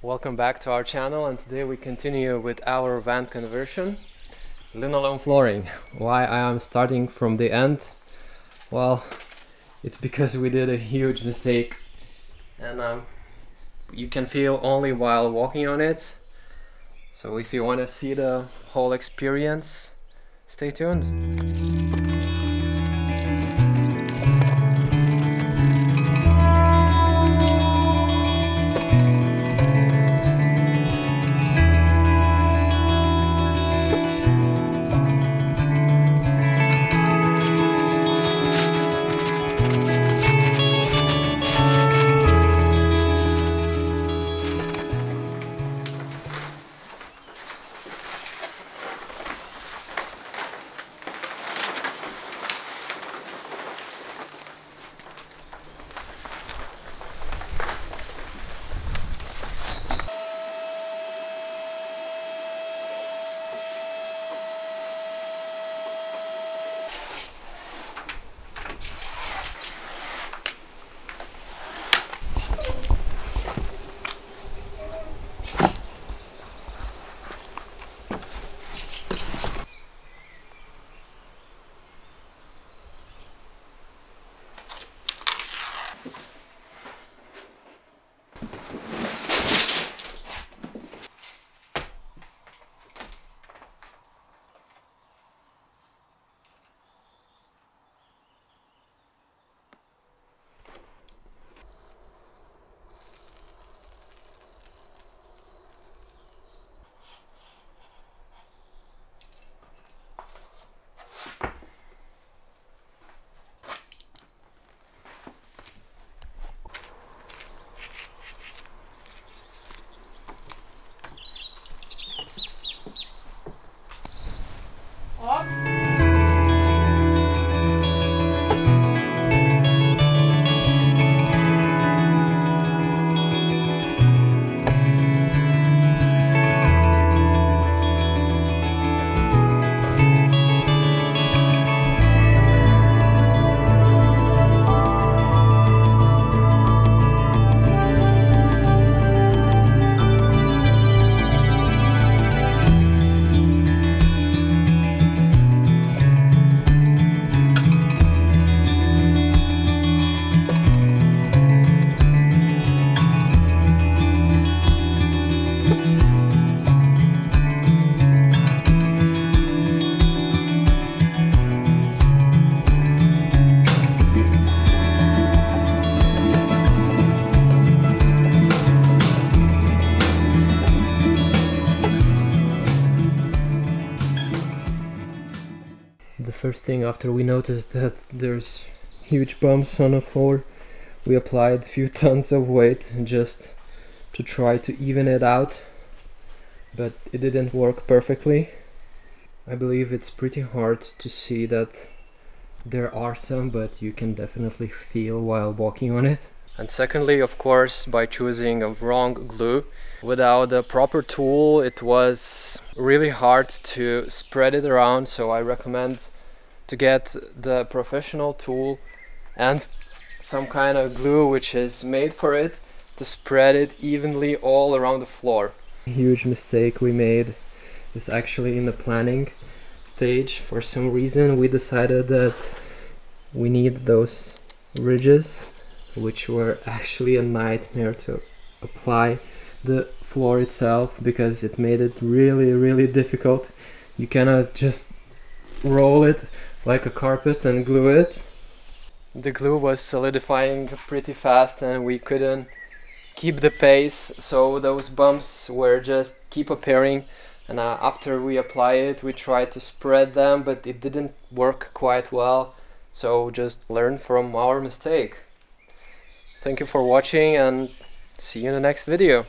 Welcome back to our channel, and today we continue with our van conversion. Linoleum flooring. Why I am starting from the end? Well, it's because we did a huge mistake, and you can feel only while walking on it. So if you want to see the whole experience, stay tuned. The first thing after we noticed that there's huge bumps on the floor, we applied a few tons of weight just to try to even it out, but it didn't work perfectly. I believe it's pretty hard to see that there are some, but you can definitely feel while walking on it. And secondly, of course, by choosing a wrong glue. Without a proper tool, it was really hard to spread it around, so I recommend to get the professional tool and some kind of glue which is made for it to spread it evenly all around the floor. A huge mistake we made is actually in the planning stage. For some reason we decided that we need those ridges, which were actually a nightmare to apply the floor itself because it made it really difficult. You cannot just roll it like a carpet and glue it. The glue was solidifying pretty fast and we couldn't keep the pace, so those bumps were just keep appearing, and after we apply it we tried to spread them, but it didn't work quite well, so just learn from our mistake. Thank you for watching and see you in the next video.